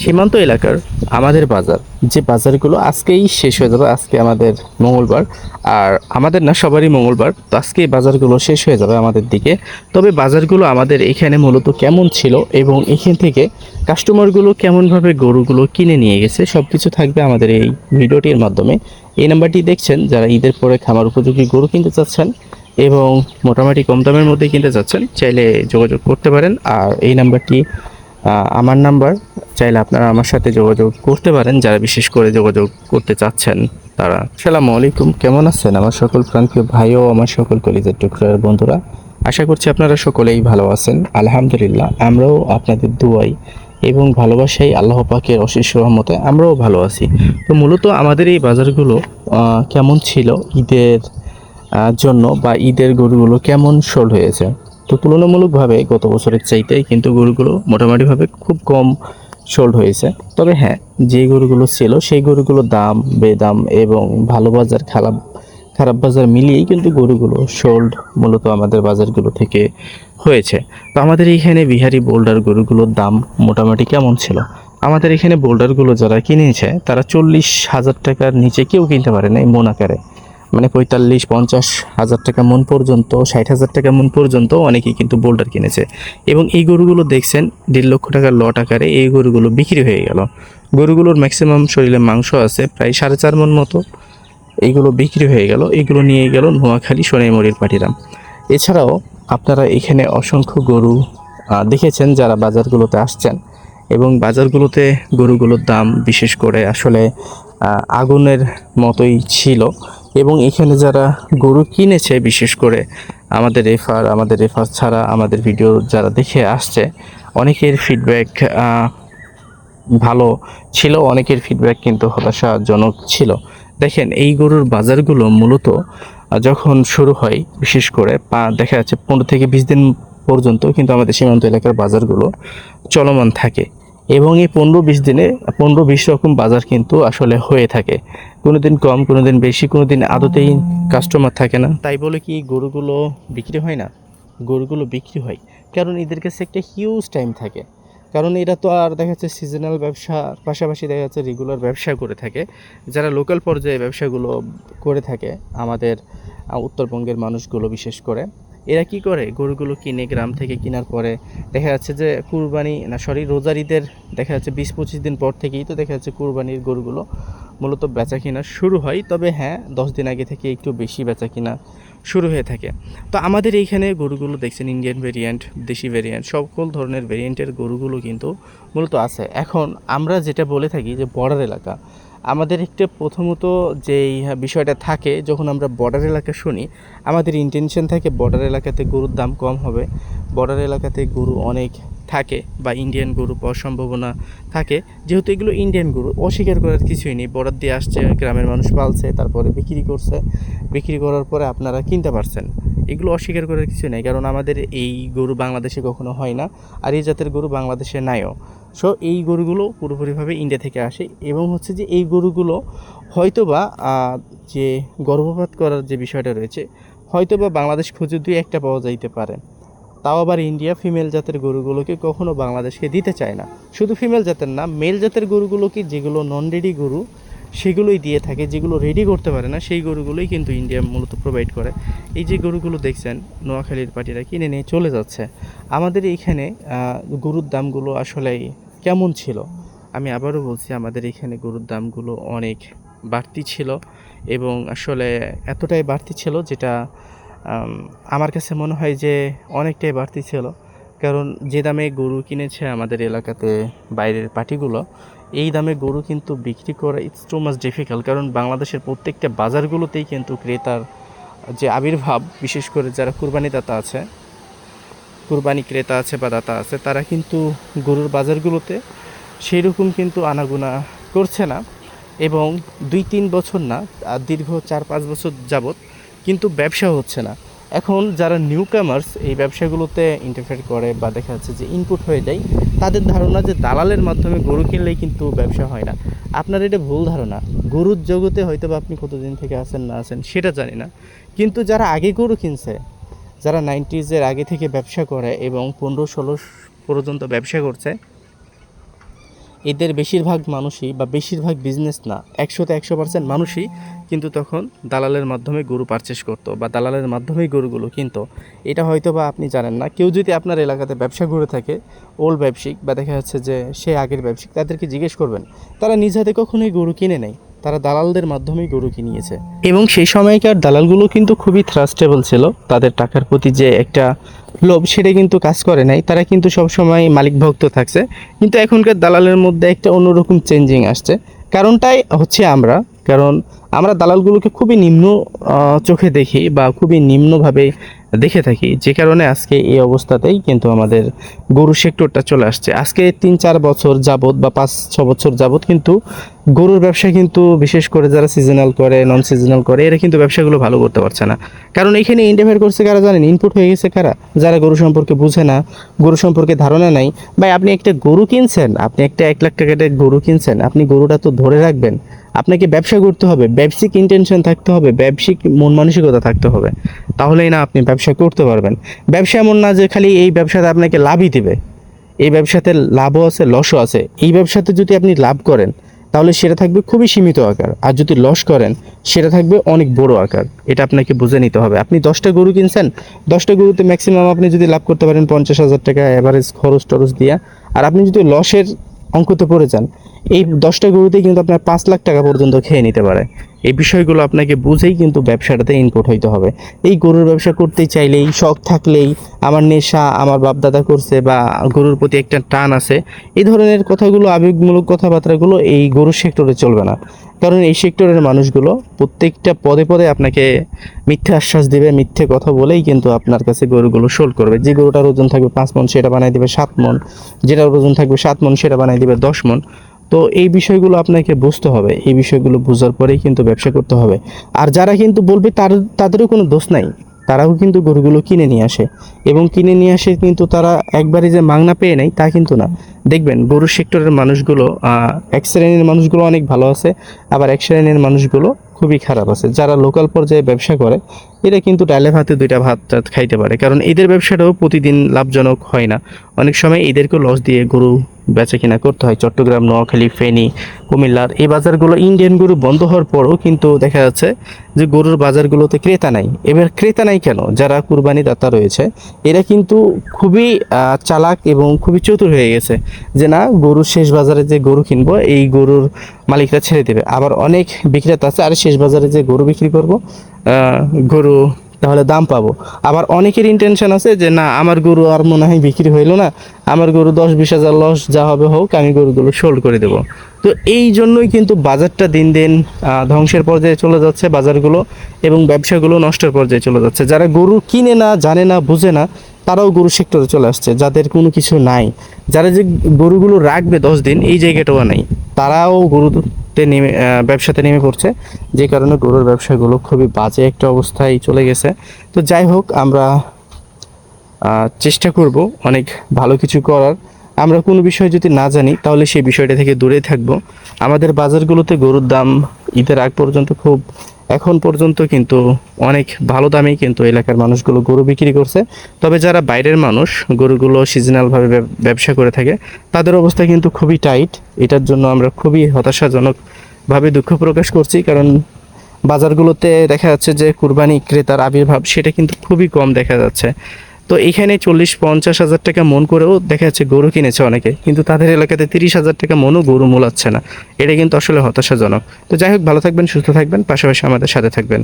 সীমান্ত এলাকার আমাদের বাজার, যে বাজারগুলো আজকেই শেষ হয়ে যাবে। আজকে আমাদের মঙ্গলবার, আর আমাদের না সবারই মঙ্গলবার, তো আজকে এই বাজারগুলো শেষ হয়ে যাবে আমাদের দিকে। তবে বাজারগুলো আমাদের এখানে মূলত কেমন ছিল এবং এখান থেকে কাস্টমারগুলো কেমনভাবে গরুগুলো কিনে নিয়ে গেছে সব কিছু থাকবে আমাদের এই ভিডিওটির মাধ্যমে। এই নাম্বারটি দেখছেন যারা ঈদের পরে খামার উপযোগী গরু কিনতে চাচ্ছেন এবং মোটামুটি কম দামের মধ্যে কিনতে চাচ্ছেন, চাইলে যোগাযোগ করতে পারেন। আর এই নাম্বারটি আমার নাম্বার, চাইলে আপনারা আমার সাথে যোগাযোগ করতে পারেন যারা বিশেষ করে যোগাযোগ করতে চাচ্ছেন তারা। আসসালামু আলাইকুম, কেমন আছেন আমার সকল প্রাণপ্রিয় ভাই ও আমার সকল কলিজার টুকরার বন্ধুরা? আশা করছি আপনারা সকলেই ভালো আছেন। আলহামদুলিল্লাহ, আমরাও আপনাদের দুয়াই এবং ভালোবাসাই আল্লাহ পাকের অশেষ রহমতে আমরাও ভালো আছি। তো মূলত আমাদের এই বাজারগুলো কেমন ছিল ঈদের জন্য, বা ঈদের গরুগুলো কেমন সোল্ড হয়েছে, তো তুলনামূলকভাবে গত বছরের চাইতেই কিন্তু গরুগুলো মোটামুটিভাবে খুব কম সোল্ড হয়েছে। তবে হ্যাঁ, যে গরুগুলো ছিল সেই গরুগুলোর দাম, বেদাম এবং ভালো বাজার, খারাপ খারাপ বাজার মিলিয়েই কিন্তু গরুগুলো সোল্ড মূলত আমাদের বাজারগুলো থেকে হয়েছে। তো আমাদের এইখানে বিহারি বোল্ডার গরুগুলোর দাম মোটামুটি কেমন ছিল? আমাদের এখানে বোল্ডারগুলো যারা কিনেছে তারা 40,000 টাকার নিচে কেউ কিনতে পারে না এই মন আকারে। মানে 45-50 হাজার টাকা মন পর্যন্ত, 60,000 টাকা মন পর্যন্ত অনেকেই কিন্তু বোল্ডার কিনেছে। এবং এই গরুগুলো দেখছেন 1.5 লক্ষ টাকার লট আকারে এই গরুগুলো বিক্রি হয়ে গেল। গরুগুলোর ম্যাক্সিমাম শরীরে মাংস আছে প্রায় 4.5 মণ মতো। এইগুলো বিক্রি হয়ে গেল, এগুলো নিয়ে গেল নোয়াখালী সোনাইমুড়ির পাটিরা। এছাড়াও আপনারা এখানে অসংখ্য গরু দেখেছেন যারা বাজারগুলোতে আসছেন, এবং বাজারগুলোতে গরুগুলোর দাম বিশেষ করে আসলে আগুনের মতোই ছিল। এবং এখানে যারা গরু কিনেছে, বিশেষ করে আমাদের রেফার ছাড়া আমাদের ভিডিও যারা দেখে আসছে, অনেকের ফিডব্যাক ভালো ছিল, অনেকের ফিডব্যাক কিন্তু হতাশাজনক ছিল। দেখেন, এই গরুর বাজারগুলো মূলত যখন শুরু হয়, বিশেষ করে দেখা যাচ্ছে 15 থেকে 20 দিন পর্যন্ত কিন্তু আমাদের সীমান্ত এলাকার বাজারগুলো চলমান থাকে। এবং এই 15-20 দিনে 15-20 রকম বাজার কিন্তু আসলে হয়ে থাকে। কোনো দিন কম, কোনো দিন বেশি, কোনো দিন আদতেই কাস্টমার থাকে না। তাই বলে কি গরুগুলো বিক্রি হয় না? গরুগুলো বিক্রি হয়, কারণ এদের কাছে একটা হিউজ টাইম থাকে। কারণ এরা তো আর দেখা যাচ্ছে সিজনাল ব্যবসার পাশাপাশি দেখা যাচ্ছে রেগুলার ব্যবসা করে থাকে। যারা লোকাল পর্যায়ে ব্যবসাগুলো করে থাকে আমাদের উত্তরবঙ্গের মানুষগুলো বিশেষ করে, এরা কি করে, গরুগুলো কিনে গ্রাম থেকে কেনার পরে দেখা যাচ্ছে যে রোজার ঈদের দেখা যাচ্ছে 20-25 দিন পর থেকেই তো দেখা যাচ্ছে কুরবানির গরুগুলো মূলত বেচা কিনা শুরু হয়। তবে হ্যাঁ, 10 দিন আগে থেকে একটু বেশি বেচা কিনা শুরু হয়ে থাকে। তো আমাদের এইখানে গরুগুলো দেখছেন ইন্ডিয়ান ভেরিয়েন্ট, দেশি ভেরিয়েন্ট, সকল ধরনের ভেরিয়েন্টের গরুগুলো কিন্তু মূলত আছে। এখন আমরা যেটা বলে থাকি যে বর্ডার এলাকা, আমাদের একটা প্রথমত যেই বিষয়টা থাকে, যখন আমরা বর্ডার এলাকা শুনি আমাদের ইন্টেনশন থাকে বর্ডার এলাকাতে গরুর দাম কম হবে, বর্ডার এলাকাতে গরু অনেক থাকে বা ইন্ডিয়ান গরু পাওয়ার সম্ভাবনা থাকে। যেহেতু এগুলো ইন্ডিয়ান গরু, অস্বীকার করার কিছুই নেই, বর্ডার দিয়ে আসছে, গ্রামের মানুষ পালছে, তারপরে বিক্রি করছে, বিক্রি করার পরে আপনারা কিনতে পারছেন, এগুলো অস্বীকার করার কিছু নেই। কারণ আমাদের এই গরু বাংলাদেশে কখনো হয় না, আর এই জাতের গরু বাংলাদেশে নাইও। সো এই গরুগুলো পুরোপুরিভাবে ইন্ডিয়া থেকে আসে, এবং হচ্ছে যে এই গরুগুলো হয়তোবা যে গর্ভপাত করার যে বিষয়টা রয়েছে, হয়তোবা বাংলাদেশ খুঁজে 2-1টা পাওয়া যাইতে পারে। তাও আবার ইন্ডিয়া ফিমেল জাতের গরুগুলোকে কখনো বাংলাদেশকে দিতে চায় না। শুধু ফিমেল জাতের না, মেল জাতের গরুগুলোকে, যেগুলো নন রেডি গরু সেগুলোই দিয়ে থাকে, যেগুলো রেডি করতে পারে না সেই গরুগুলোই কিন্তু ইন্ডিয়া মূলত প্রোভাইড করে। এই যে গরুগুলো দেখছেন নোয়াখালীর পার্টিরা কিনে নিয়ে চলে যাচ্ছে। আমাদের এইখানে গরুর দামগুলো আসলে কেমন ছিল, আমি আবারও বলছি, আমাদের এখানে গরুর দামগুলো অনেক বাড়তি ছিল, এবং আসলে এতটাই বাড়তি ছিল যেটা আমার কাছে মনে হয় যে অনেকটাই বাড়তি ছিল। কারণ যে দামে গরু কিনেছে আমাদের এলাকাতে বাইরের পার্টিগুলো, এই দামে গরু কিন্তু বিক্রি করা ইটস টু মাচ ডিফিকাল্ট। কারণ বাংলাদেশের প্রত্যেকটা বাজারগুলোতেই কিন্তু ক্রেতার যে আবির্ভাব, বিশেষ করে যারা কুরবানি ক্রেতা আছে বা দাতা আছে, তারা কিন্তু গরুর বাজারগুলোতে সেই রকম কিন্তু আনাগোনা করছে না। এবং 2-3 বছর না, দীর্ঘ 4-5 বছর যাবৎ কিন্তু ব্যবসা হচ্ছে না। এখন যারা নিউ কামার্স এই ব্যবসাগুলোতে ইন্টারফেয়ার করে বা দেখা যাচ্ছে যে ইনপুট হয়ে যায়, তাদের ধারণা যে দালালের মাধ্যমে গরু কিনলেই কিন্তু ব্যবসা হয় না। আপনার এটা ভুল ধারণা। গরুর জগতে হয়তো বা আপনি কতদিন থেকে আছেন না আছেন সেটা জানি না, কিন্তু যারা আগে গরু কিনছে, যারা 90s আগে থেকে ব্যবসা করে এবং 15-16 পর্যন্ত ব্যবসা করছে, এদের বেশিরভাগ মানুষই বা বেশিরভাগ বিজনেস না, 100% মানুষই কিন্তু তখন দালালের মাধ্যমে গরু পারচেস করতো বা দালালের মাধ্যমেই গরুগুলো কিনতো। এটা হয়তো বা আপনি জানেন না। কেউ যদি আপনার এলাকাতে ব্যবসা করে থাকে, ওল্ড ব্যবসায়িক বা দেখা যাচ্ছে যে সে আগের ব্যবসায়িক, তাদেরকে জিজ্ঞেস করবেন, তারা নিজ হাতে কখনোই গরু কিনে নেয়, তারা দালালদের মাধ্যমেই গরু কিনিয়েছে। এবং সেই সময়কার দালালগুলো কিন্তু খুবই ট্রাস্টেবল ছিল, তাদের টাকার প্রতি যে একটা লোভ সেটা কিন্তু কাজ করে নাই, তারা কিন্তু সবসময় মালিক ভক্ত থাকছে। কিন্তু এখনকার দালালের মধ্যে একটা অন্যরকম চেঞ্জিং আসছে। কারণটাই হচ্ছে কারণ আমরা দালালগুলোকে খুবই নিম্ন চোখে দেখি বা খুবই নিম্নভাবে দেখে থাকি, যে কারণে আজকে এই অবস্থাতেই কিন্তু আমাদের গরু সেক্টরটা চলে আসছে। আজকে 3-4 বছর যাবত বা 5-6 বছর যাবত কিন্তু গরুর ব্যবসা কিন্তু বিশেষ করে যারা সিজনাল করে, নন সিজনাল করে, এরা কিন্তু ব্যবসাগুলো ভালো করতে পারছে না। কারণ এখানে ইন্টারফেয়ার করছে কারা জানেন? ইনপুট হয়ে গেছে কারা? যারা গরু সম্পর্কে বুঝে না, গরু সম্পর্কে ধারণা নাই। ভাই, আপনি একটা গরু কিনছেন, আপনি একটা 1 লাখ টাকার গরু কিনছেন, আপনি গরুটা তো ধরে রাখবেন। আপনাকে ব্যবসা করতে হবে, ব্যবসায়িক ইন্টেনশন থাকতে হবে, ব্যবসায়িক মন মানসিকতা থাকতে হবে, তাহলেই না আপনি ব্যবসা করতে পারবেন। ব্যবসা এমন না যে খালি এই ব্যবসাতে আপনাকে লাভই দিবে, এই ব্যবসাতে লাভও আছে, লসও আছে। এই ব্যবসাতে যদি আপনি লাভ করেন তাহলে সেটা থাকবে খুবই সীমিত আকার, আর যদি লস করেন সেটা থাকবে অনেক বড় আকার। এটা আপনাকে বুঝে নিতে হবে। আপনি 10টা গরু কিনছেন, 10টা গরুতে ম্যাক্সিমাম আপনি যদি লাভ করতে পারেন 50,000 টাকা অ্যাভারেজ খরচ টরচ দিয়া, আর আপনি যদি লসের অঙ্কতে পড়ে যান, এই 10টা গরুতেই কিন্তু আপনার 5 লাখ টাকা পর্যন্ত খেয়ে নিতে পারে। এই বিষয়গুলো আপনাকে বুঝেই কিন্তু ব্যবসাটাতে ইনপুট হইতে হবে। এই গরুর ব্যবসা করতে চাইলেই, শখ থাকলেই, আমার নেশা, আমার বাপদাদা করছে বা গরুর প্রতি একটা টান আছে, এই ধরনের কথাগুলো, আবেগমূলক কথাবার্তাগুলো এই গরুর সেক্টরে চলবে না। কারণ এই সেক্টরের মানুষগুলো প্রত্যেকটা পদে পদে আপনাকে মিথ্যে আশ্বাস দিবে, মিথ্যে কথা বলেই কিন্তু আপনার কাছে গরুগুলো সোল্ড করবে। যে গরুটার ওজন থাকবে 5 মণ সেটা বানাই দিবে 7 মণ, যেটার ওজন থাকবে 7 মণ সেটা বানাই দিবে 10 মণ। তো এই বিষয়গুলো আপনাকে বুঝতে হবে, এই বিষয়গুলো বোঝার পরেই কিন্তু ব্যবসা করতে হবে। আর যারা কিন্তু বলবে তাদেরও কোনো দোষ নাই, তারাও কিন্তু গরুগুলো কিনে নিয়ে আসে, এবং কিনে নিয়ে আসে কিন্তু তারা একবারে যে মাংনা পেয়ে নেয় তা কিন্তু না। দেখবেন গরুর সেক্টরের মানুষগুলো, এক শ্রেণীর মানুষগুলো অনেক ভালো আছে, আবার এক শ্রেণীর মানুষগুলো খুবই খারাপ আছে। যারা লোকাল পর্যায়ে ব্যবসা করে এরা কিন্তু ডালে ভাতে 2টা ভাত টাত খাইতে পারে, কারণ এদের ব্যবসাটাও প্রতিদিন লাভজনক হয় না। অনেক সময় এদেরকেও লস দিয়ে গরু বেচা কিনা করতে হয়। চট্টগ্রাম, নোয়াখালী, ফেনী, কুমিল্লার এই বাজারগুলো ইন্ডিয়ান গরু বন্ধ হওয়ার পরও কিন্তু দেখা যাচ্ছে যে গরুর বাজারগুলোতে ক্রেতা নাই। এবার ক্রেতা নাই কেন? যারা কুরবানি দাতা রয়েছে এরা কিন্তু খুবই চালাক এবং খুবই চতুর হয়ে গেছে, যে না, গরুর শেষ বাজারে যে গরু কিনবো এই গরুর মালিকরা ছেড়ে দেবে। আবার অনেক বিক্রেতা আছে, আর শেষ বাজারে যে গরু বিক্রি করব, গরু তাহলে দাম পাবো। আবার অনেকের ইন্টেনশন আছে যে না, আমার গরু আর মনে হয় বিক্রি হইলো না, আমার গরু 10-20 হাজার লস যা হবে হোক, আমি গরুগুলো সোল্ড করে দেবো। তো এই জন্যই কিন্তু বাজারটা দিন দিন ধ্বংসের পর্যায়ে চলে যাচ্ছে বাজারগুলো, এবং ব্যবসাগুলো নষ্টের পর্যায়ে চলে যাচ্ছে। যারা গরু কিনে না, জানে না, বুঝে না, তারাও গরু সেক্টরে চলে আসছে। যাদের কোনো কিছু নাই, যারা যে গরুগুলো রাখবে 10 দিন এই জায়গাটাও নাই, তারাও গরুতে নেমে ব্যবসাতে নেমে পড়ছে, যে কারণে গরুর ব্যবসাগুলো খুবই বাজে একটা অবস্থায় চলে গেছে। তো যাই হোক, আমরা চেষ্টা করব অনেক ভালো কিছু করার। আমরা কোনো বিষয় যদি না জানি তাহলে সেই বিষয়টা থেকে দূরে থাকব। আমাদের বাজারগুলোতে গরুর দাম ঈদের আগ পর্যন্ত এখন পর্যন্ত কিন্তু অনেক ভালো দামেই কিন্তু এলাকার মানুষগুলো গরু বিক্রি করছে। তবে যারা বাইরের মানুষ গরুগুলো সিজনালভাবে ব্যবসা করে থাকে, তাদের অবস্থা কিন্তু খুবই টাইট। এটার জন্য আমরা খুবই হতাশাজনকভাবে দুঃখ প্রকাশ করছি, কারণ বাজারগুলোতে দেখা যাচ্ছে যে কুরবানি ক্রেতার আবির্ভাব সেটা কিন্তু খুবই কম দেখা যাচ্ছে। তো এখানে 40-50 হাজার টাকা মন করেও দেখা যাচ্ছে গরু কিনেছে অনেকে, কিন্তু তাদের এলাকাতে 30 হাজার টাকা মনও গরু মূলাচ্ছে না। এটা কিন্তু আসলে হতাশাজনক। তো যাই হোক, ভালো থাকবেন, সুস্থ থাকবেন, পাশাপাশি আমাদের সাথে থাকবেন।